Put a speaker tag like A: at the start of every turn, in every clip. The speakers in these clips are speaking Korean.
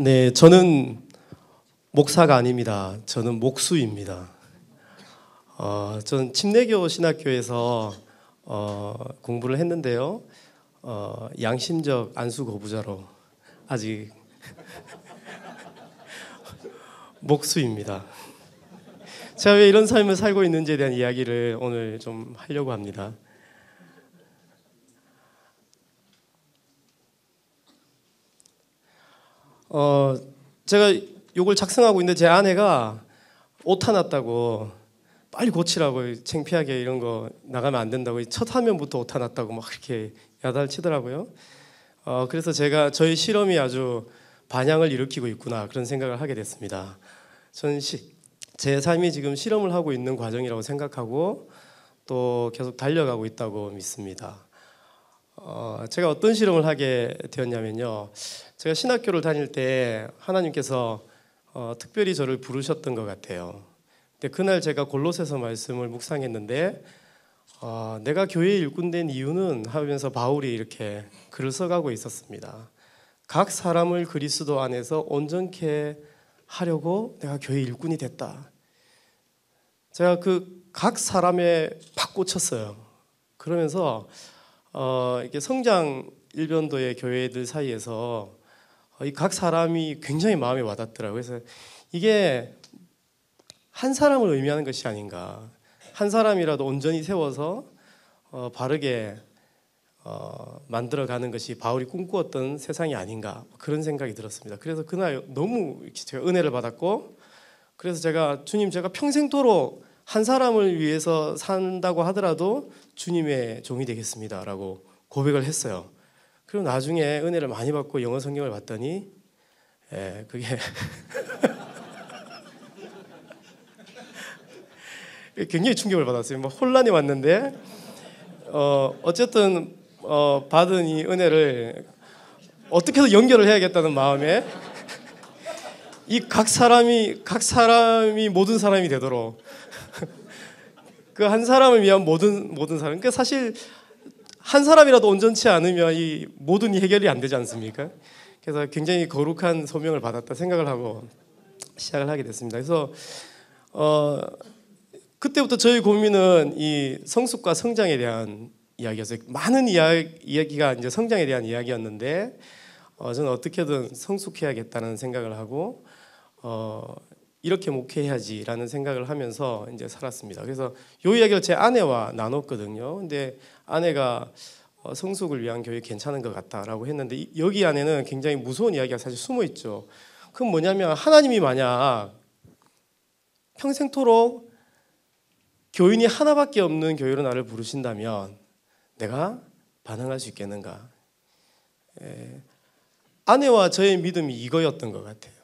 A: 네, 저는 목사가 아닙니다. 저는 목수입니다. 저는 침례교 신학교에서 공부를 했는데요. 양심적 안수 거부자로 아직 목수입니다. 제가 왜 이런 삶을 살고 있는지에 대한 이야기를 오늘 좀 하려고 합니다. 제가 이걸 작성하고 있는데 제 아내가 오타 났다고 빨리 고치라고, 창피하게 이런 거 나가면 안 된다고, 첫 화면부터 오타 났다고 막 그렇게 야단을 치더라고요. 그래서 제가 저희 실험이 아주 반향을 일으키고 있구나 그런 생각을 하게 됐습니다. 저는 제 삶이 지금 실험을 하고 있는 과정이라고 생각하고 또 계속 달려가고 있다고 믿습니다. 제가 어떤 실험을 하게 되었냐면요, 제가 신학교를 다닐 때 하나님께서 특별히 저를 부르셨던 것 같아요. 근데 그날 제가 골로새서 말씀을 묵상했는데 내가 교회의 일꾼된 이유는 하면서 바울이 이렇게 글을 써가고 있었습니다. 각 사람을 그리스도 안에서 온전케 하려고 내가 교회의 일꾼이 됐다. 제가 그 각 사람에 팍 꽂혔어요. 그러면서 이게 성장 일변도의 교회들 사이에서 이 각 사람이 굉장히 마음에 와닿더라고요. 그래서 이게 한 사람을 의미하는 것이 아닌가, 한 사람이라도 온전히 세워서 바르게 만들어가는 것이 바울이 꿈꾸었던 세상이 아닌가, 그런 생각이 들었습니다. 그래서 그날 너무 제가 은혜를 받았고, 그래서 제가 평생토록 한 사람을 위해서 산다고 하더라도 주님의 종이 되겠습니다 라고 고백을 했어요. 그리고 나중에 은혜를 많이 받고 영어 성경을 봤더니 그게 굉장히 충격을 받았어요. 막 혼란이 왔는데 어쨌든 받은 이 은혜를 어떻게 해서 연결을 해야겠다는 마음에 이 각 사람이 모든 사람이 되도록 그 한 사람을 위한 모든 사람. 그러니까 사실 한 사람이라도 온전치 않으면 이 모든 해결이 안 되지 않습니까? 그래서 굉장히 거룩한 소명을 받았다 생각을 하고 시작을 하게 됐습니다. 그래서 그때부터 저희 고민은 이 성숙과 성장에 대한 이야기였어요. 많은 이야기가 이제 성장에 대한 이야기였는데 저는 어떻게든 성숙해야겠다는 생각을 하고 이렇게 목회해야지라는 생각을 하면서 이제 살았습니다. 그래서 이 이야기를 제 아내와 나눴거든요. 근데 아내가 성숙을 위한 교회 괜찮은 것 같다라고 했는데 여기 안에는 굉장히 무서운 이야기가 사실 숨어 있죠. 그건 뭐냐면 하나님이 만약 평생토록 교인이 하나밖에 없는 교회로 나를 부르신다면 내가 반응할 수 있겠는가? 아내와 저의 믿음이 이거였던 것 같아요.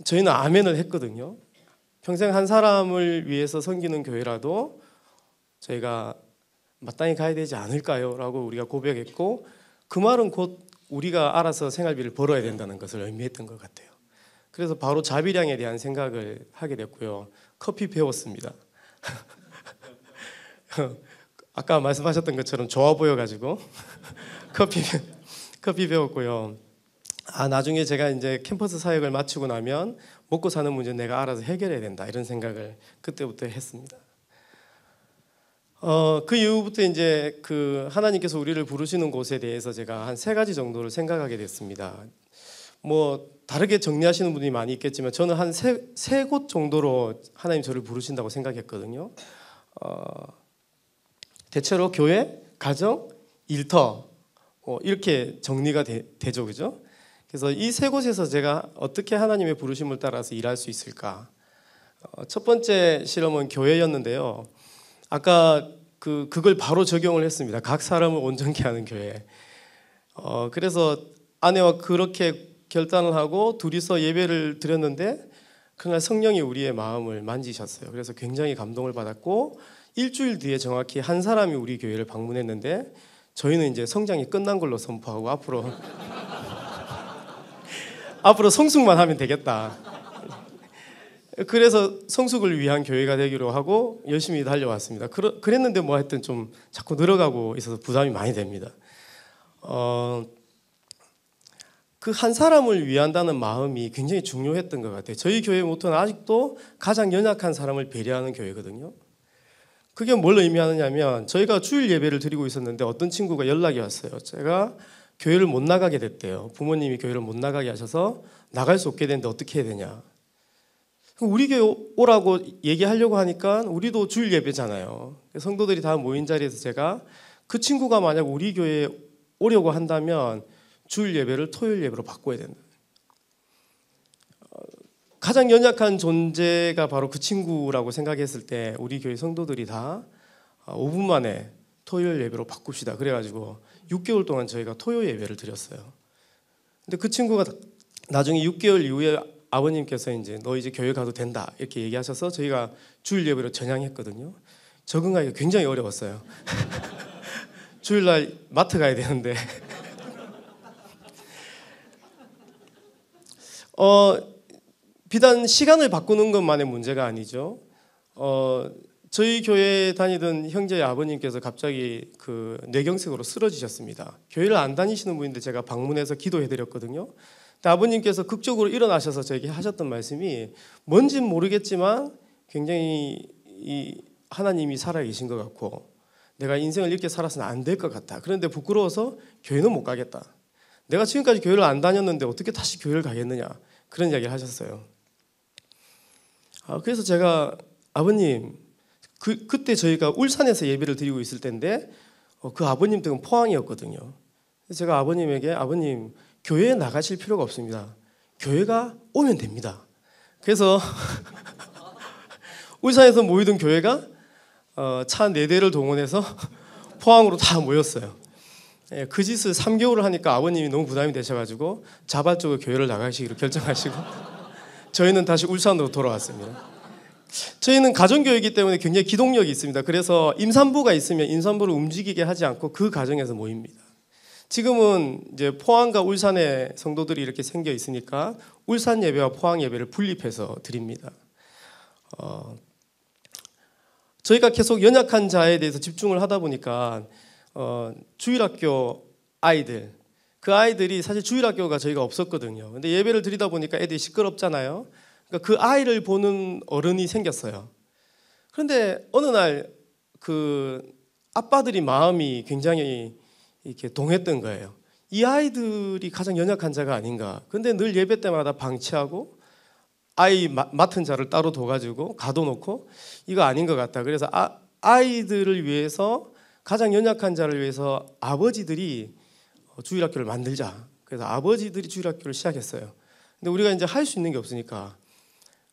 A: 저희는 아멘을 했거든요. 평생 한 사람을 위해서 섬기는 교회라도 저희가 마땅히 가야 되지 않을까요? 라고 우리가 고백했고, 그 말은 곧 우리가 알아서 생활비를 벌어야 된다는 것을 의미했던 것 같아요. 그래서 바로 자비량에 대한 생각을 하게 됐고요. 커피 배웠습니다. 아까 말씀하셨던 것처럼 좋아 보여가지고 커피 배웠고요. 나중에 제가 이제 캠퍼스 사역을 마치고 나면 먹고 사는 문제는 내가 알아서 해결해야 된다, 이런 생각을 그때부터 했습니다. 그 이후부터 이제 그 하나님께서 우리를 부르시는 곳에 대해서 제가 한 3가지 정도를 생각하게 됐습니다. 뭐 다르게 정리하시는 분이 많이 있겠지만 저는 한 세 곳 정도로 하나님 저를 부르신다고 생각했거든요. 대체로 교회, 가정, 일터 이렇게 정리가 되죠, 그죠? 그래서 이 3곳에서 제가 어떻게 하나님의 부르심을 따라서 일할 수 있을까? 첫 번째 실험은 교회였는데요. 아까 그걸 바로 적용을 했습니다. 각 사람을 온전케 하는 교회. 그래서 아내와 그렇게 결단을 하고 둘이서 예배를 드렸는데 그날 성령이 우리의 마음을 만지셨어요. 그래서 굉장히 감동을 받았고, 일주일 뒤에 정확히 한 사람이 우리 교회를 방문했는데 저희는 이제 성장이 끝난 걸로 선포하고 앞으로 성숙만 하면 되겠다. 그래서 성숙을 위한 교회가 되기로 하고 열심히 달려왔습니다. 그랬는데 뭐 하여튼 좀 자꾸 늘어가고 있어서 부담이 많이 됩니다. 그 한 사람을 위한다는 마음이 굉장히 중요했던 것 같아요. 저희 교회 모토는 아직도 가장 연약한 사람을 배려하는 교회거든요. 그게 뭘 의미하느냐면 저희가 주일 예배를 드리고 있었는데 어떤 친구가 연락이 왔어요. 제가 교회를 못 나가게 됐대요. 부모님이 교회를 못 나가게 하셔서 나갈 수 없게 됐는데 어떻게 해야 되냐. 우리 교회 오라고 얘기하려고 하니까 우리도 주일 예배잖아요. 성도들이 다 모인 자리에서 제가 그 친구가 만약 우리 교회에 오려고 한다면 주일 예배를 토요일 예배로 바꿔야 된다. 가장 연약한 존재가 바로 그 친구라고 생각했을 때 우리 교회 성도들이 다 5분 만에 토요일 예배로 바꿉시다. 그래가지고 6개월 동안 저희가 토요 예배를 드렸어요. 근데 그 친구가 나중에 6개월 이후에 아버님께서 이제 너 이제 교회 가도 된다 이렇게 얘기하셔서 저희가 주일 예배로 전향했거든요. 적응하기가 굉장히 어려웠어요. 주일날 마트 가야 되는데 비단 시간을 바꾸는 것만의 문제가 아니죠. 저희 교회에 다니던 형제의 아버님께서 갑자기 그 뇌경색으로 쓰러지셨습니다. 교회를 안 다니시는 분인데 제가 방문해서 기도해드렸거든요. 근데 아버님께서 극적으로 일어나셔서 저에게 하셨던 말씀이 뭔진 모르겠지만 굉장히 하나님이 살아계신 것 같고 내가 인생을 이렇게 살아서는 안 될 것 같다. 그런데 부끄러워서 교회는 못 가겠다. 내가 지금까지 교회를 안 다녔는데 어떻게 다시 교회를 가겠느냐. 그런 이야기를 하셨어요. 그래서 제가 아버님 그때 저희가 울산에서 예배를 드리고 있을 때인데 그 아버님 댁은 포항이었거든요. 그래서 제가 아버님에게 아버님 교회에 나가실 필요가 없습니다. 교회가 오면 됩니다. 그래서 울산에서 모이던 교회가 차 4대를 동원해서 포항으로 다 모였어요. 그 짓을 3개월을 하니까 아버님이 너무 부담이 되셔가지고 자발적으로 교회를 나가시기로 결정하시고 저희는 다시 울산으로 돌아왔습니다. 저희는 가정교회이기 때문에 굉장히 기동력이 있습니다. 그래서 임산부가 있으면 임산부를 움직이게 하지 않고 그 가정에서 모입니다. 지금은 이제 포항과 울산에 성도들이 이렇게 생겨 있으니까 울산 예배와 포항 예배를 분립해서 드립니다. 저희가 계속 연약한 자에 대해서 집중을 하다 보니까 주일학교 아이들 그 아이들이 사실 주일학교가 저희가 없었거든요. 근데 예배를 드리다 보니까 애들이 시끄럽잖아요. 그러니까 그 아이를 보는 어른이 생겼어요. 그런데 어느 날 그 아빠들이 마음이 굉장히 이렇게 동했던 거예요. 이 아이들이 가장 연약한 자가 아닌가. 근데 늘 예배 때마다 방치하고 아이 맡은 자를 따로 둬가지고 가둬놓고 이거 아닌 것 같다. 그래서 아이들을 위해서 가장 연약한 자를 위해서 아버지들이 주일학교를 만들자. 그래서 아버지들이 주일학교를 시작했어요. 근데 우리가 이제 할 수 있는 게 없으니까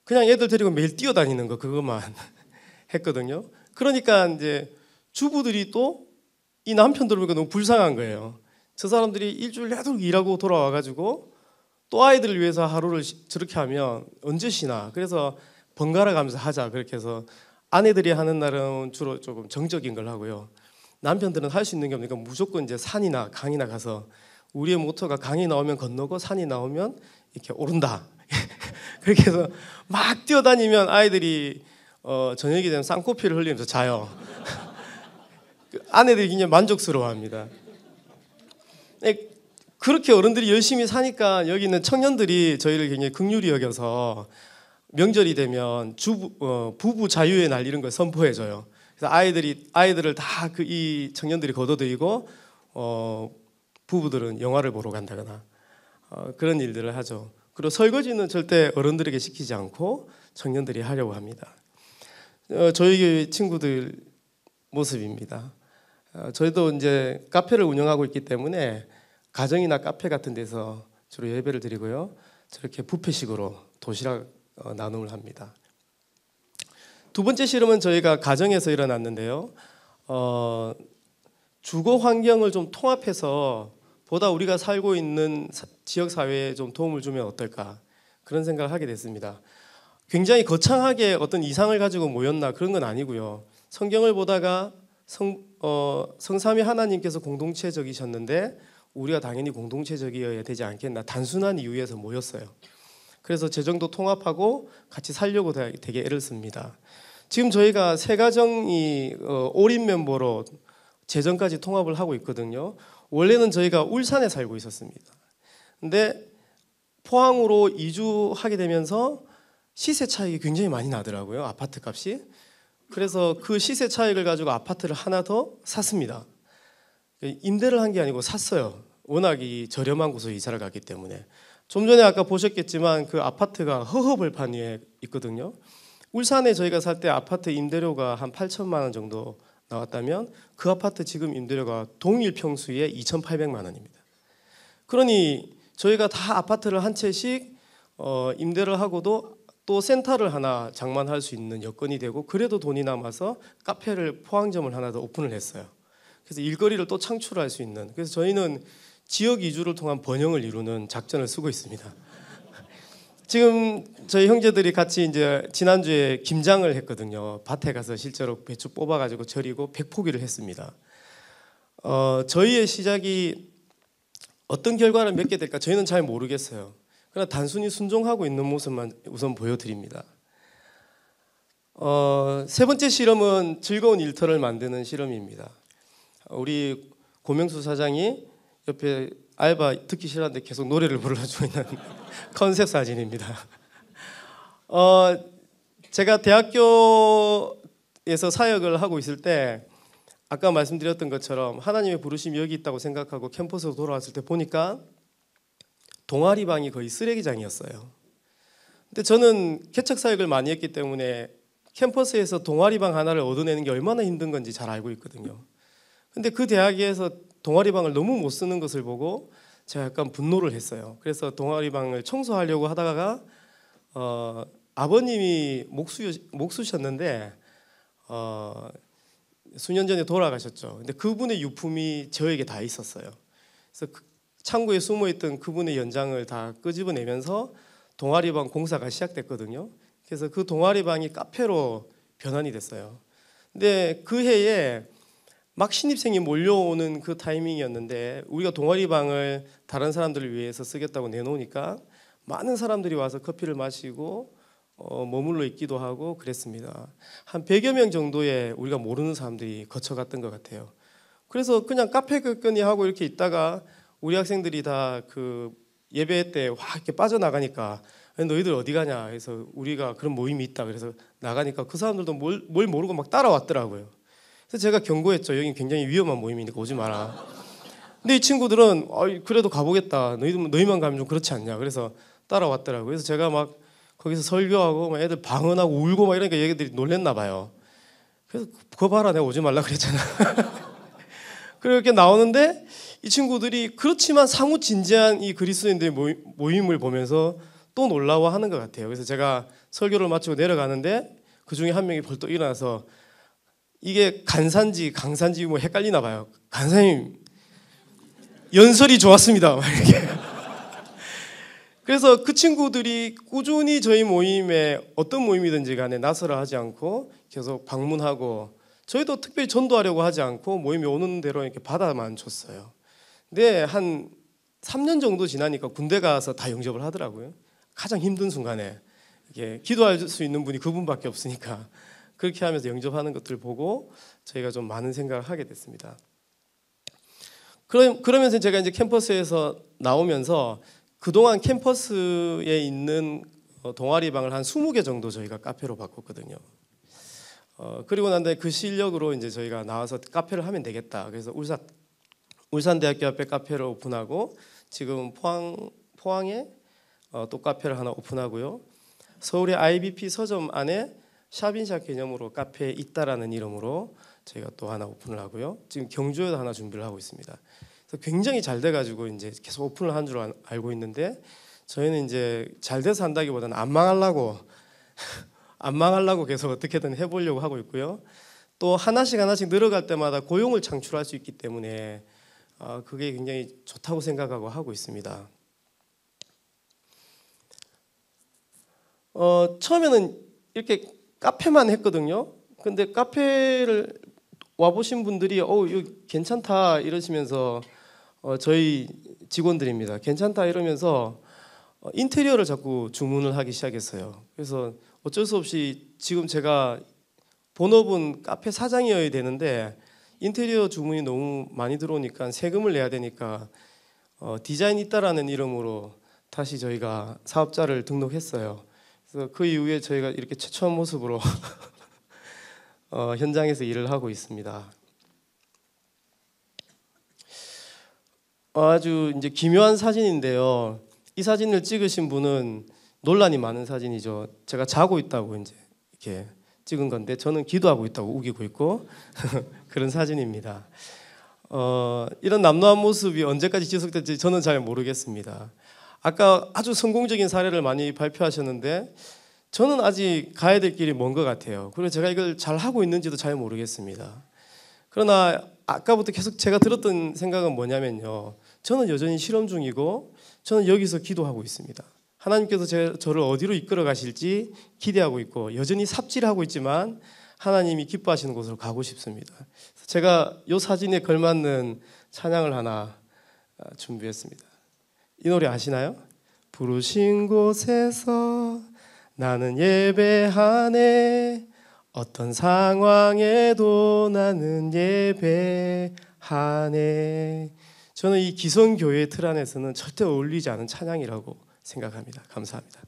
A: 그냥 애들 데리고 매일 뛰어다니는 거 그것만 했거든요. 그러니까 이제 주부들이 또 이 남편들 보니까 너무 불쌍한 거예요. 저 사람들이 일주일 내도록 일하고 돌아와가지고 또 아이들을 위해서 하루를 저렇게 하면 언제 쉬나. 그래서 번갈아 가면서 하자. 그렇게 해서 아내들이 하는 날은 주로 조금 정적인 걸 하고요. 남편들은 할 수 있는 게 없으니까 무조건 이제 산이나 강이나 가서 우리의 모토가 강이 나오면 건너고 산이 나오면 이렇게 오른다. 그렇게 해서 막 뛰어다니면 아이들이 저녁이 되면 쌍코피를 흘리면서 자요. 아내들이 굉장히 만족스러워합니다. 그렇게 어른들이 열심히 사니까 여기 있는 청년들이 저희를 굉장히 긍휼히 여겨서 명절이 되면 부부 자유의 날 이런 걸 선포해줘요. 그래서 아이들을 다 이 청년들이 걷어들이고 부부들은 영화를 보러 간다거나 그런 일들을 하죠. 그리고 설거지는 절대 어른들에게 시키지 않고 청년들이 하려고 합니다. 저희 교회 친구들 모습입니다. 저희도 이제 카페를 운영하고 있기 때문에 가정이나 카페 같은 데서 주로 예배를 드리고요. 저렇게 뷔페식으로 도시락 나눔을 합니다. 두 번째 실험은 저희가 가정에서 일어났는데요. 주거 환경을 좀 통합해서 보다 우리가 살고 있는 지역 사회에 좀 도움을 주면 어떨까 그런 생각을 하게 됐습니다. 굉장히 거창하게 어떤 이상을 가지고 모였나 그런 건 아니고요. 성경을 보다가 성삼위 하나님께서 공동체적이셨는데 우리가 당연히 공동체적이어야 되지 않겠나 단순한 이유에서 모였어요. 그래서 재정도 통합하고 같이 살려고 되게 애를 씁니다. 지금 저희가 세 가정이 올인 멤버로 재정까지 통합을 하고 있거든요. 원래는 저희가 울산에 살고 있었습니다. 근데 포항으로 이주하게 되면서 시세 차익이 굉장히 많이 나더라고요. 아파트 값이. 그래서 그 시세 차익을 가지고 아파트를 하나 더 샀습니다. 임대를 한 게 아니고 샀어요. 워낙 이 저렴한 곳으로 이사를 갔기 때문에. 좀 전에 아까 보셨겠지만 그 아파트가 허허벌판 위에 있거든요. 울산에 저희가 살 때 아파트 임대료가 한 8천만 원 정도 나왔다면 그 아파트 지금 임대료가 동일 평수에 2,800만 원입니다. 그러니 저희가 다 아파트를 한 채씩 임대를 하고도 또 센터를 하나 장만할 수 있는 여건이 되고 그래도 돈이 남아서 카페를 포항점을 하나 더 오픈을 했어요. 그래서 일거리를 또 창출할 수 있는, 그래서 저희는 지역 이주를 통한 번영을 이루는 작전을 쓰고 있습니다. 지금 저희 형제들이 같이 이제 지난주에 김장을 했거든요. 밭에 가서 실제로 배추 뽑아가지고 절이고 백포기를 했습니다. 저희의 시작이 어떤 결과를 맺게 될까 저희는 잘 모르겠어요. 그러나 단순히 순종하고 있는 모습만 우선 보여드립니다. 세 번째 실험은 즐거운 일터를 만드는 실험입니다. 우리 고명수 사장이 옆에 알바 듣기 싫었는데 계속 노래를 불러주고 있는 컨셉 사진입니다. 제가 대학교에서 사역을 하고 있을 때 아까 말씀드렸던 것처럼 하나님의 부르심이 여기 있다고 생각하고 캠퍼스로 돌아왔을 때 보니까 동아리방이 거의 쓰레기장이었어요. 근데 저는 개척 사역을 많이 했기 때문에 캠퍼스에서 동아리방 하나를 얻어내는 게 얼마나 힘든 건지 잘 알고 있거든요. 근데 그 대학에서 동아리방을 너무 못 쓰는 것을 보고 제가 약간 분노를 했어요. 그래서 동아리방을 청소하려고 하다가 아버님이 목수셨는데 수년 전에 돌아가셨죠. 근데 그분의 유품이 저에게 다 있었어요. 그래서 창고에 숨어있던 그분의 연장을 다 끄집어내면서 동아리방 공사가 시작됐거든요. 그래서 그 동아리방이 카페로 변환이 됐어요. 근데 그 해에 막 신입생이 몰려오는 그 타이밍이었는데 우리가 동아리방을 다른 사람들을 위해서 쓰겠다고 내놓으니까 많은 사람들이 와서 커피를 마시고 머물러 있기도 하고 그랬습니다. 한 100여 명 정도의 우리가 모르는 사람들이 거쳐갔던 것 같아요. 그래서 그냥 카페 끄끄니 하고 이렇게 있다가 우리 학생들이 다 그 예배 때 와 이렇게 빠져나가니까 너희들 어디 가냐 해서 우리가 그런 모임이 있다 그래서 나가니까 그 사람들도 뭘 모르고 막 따라왔더라고요. 그래서 제가 경고했죠. 여기 굉장히 위험한 모임이니까 오지 마라. 근데 이 친구들은 그래도 가보겠다. 너희만 가면 좀 그렇지 않냐. 그래서 따라왔더라고요. 그래서 제가 막 거기서 설교하고 막 애들 방언하고 울고 막 이러니까 얘기들이 놀랬나 봐요. 그래서 그거 봐라 내가 오지 말라 그랬잖아. 그렇게 나오는데 이 친구들이 그렇지만 사뭇 진지한 이 그리스도인들의 모임을 보면서 또 놀라워하는 것 같아요. 그래서 제가 설교를 마치고 내려가는데 그 중에 한 명이 벌떡 일어나서 이게 간산지 강산지 뭐 헷갈리나 봐요. 간사님 연설이 좋았습니다. 막 이렇게. 그래서 그 친구들이 꾸준히 저희 모임에 어떤 모임이든지 간에 나서라 하지 않고 계속 방문하고 저희도 특별히 전도하려고 하지 않고 모임에 오는 대로 이렇게 받아만 줬어요. 근데 한 3년 정도 지나니까 군대 가서 다 영접을 하더라고요. 가장 힘든 순간에 이렇게 기도할 수 있는 분이 그분밖에 없으니까 그렇게 하면서 영접하는 것들을 보고 저희가 좀 많은 생각을 하게 됐습니다. 그러면서 제가 이제 캠퍼스에서 나오면서 그동안 캠퍼스에 있는 동아리방을 한 20개 정도 저희가 카페로 바꿨거든요. 그리고 난 다음에 그 실력으로 이제 저희가 나와서 카페를 하면 되겠다. 그래서 울산대학교 앞에 카페를 오픈하고 지금 포항에 또 카페를 하나 오픈하고요. 서울의 IBP 서점 안에 샵인샵 개념으로 카페에 있다라는 이름으로 저희가 또 하나 오픈을 하고요. 지금 경주에도 하나 준비를 하고 있습니다. 그래서 굉장히 잘 돼가지고 이제 계속 오픈을 한 줄 알고 있는데 저희는 이제 잘 돼서 한다기보다는 안 망하려고 계속 어떻게든 해보려고 하고 있고요. 또 하나씩 늘어갈 때마다 고용을 창출할 수 있기 때문에 그게 굉장히 좋다고 생각하고 하고 있습니다. 처음에는 이렇게 카페만 했거든요. 근데 카페를 와보신 분들이 이거 괜찮다 이러시면서 저희 직원들입니다. 괜찮다 이러면서 인테리어를 자꾸 주문을 하기 시작했어요. 그래서 어쩔 수 없이 지금 제가 본업은 카페 사장이어야 되는데 인테리어 주문이 너무 많이 들어오니까 세금을 내야 되니까 디자인 있다라는 이름으로 다시 저희가 사업자를 등록했어요. 그래서 그 이후에 저희가 이렇게 최초한 모습으로 현장에서 일을 하고 있습니다. 아주 이제 기묘한 사진인데요. 이 사진을 찍으신 분은 논란이 많은 사진이죠. 제가 자고 있다고 이제 이렇게 찍은 건데 저는 기도하고 있다고 우기고 있고 그런 사진입니다. 이런 남루한 모습이 언제까지 지속될지 저는 잘 모르겠습니다. 아까 아주 성공적인 사례를 많이 발표하셨는데 저는 아직 가야 될 길이 먼 것 같아요. 그리고 제가 이걸 잘 하고 있는지도 잘 모르겠습니다. 그러나 아까부터 계속 제가 들었던 생각은 뭐냐면요. 저는 여전히 실험 중이고 저는 여기서 기도하고 있습니다. 하나님께서 저를 어디로 이끌어 가실지 기대하고 있고 여전히 삽질하고 있지만 하나님이 기뻐하시는 곳으로 가고 싶습니다. 제가 이 사진에 걸맞는 찬양을 하나 준비했습니다. 이 노래 아시나요? 부르신 곳에서 나는 예배하네 어떤 상황에도 나는 예배하네. 저는 이 기성교회 틀 안에서는 절대 어울리지 않은 찬양이라고 생각합니다. 감사합니다.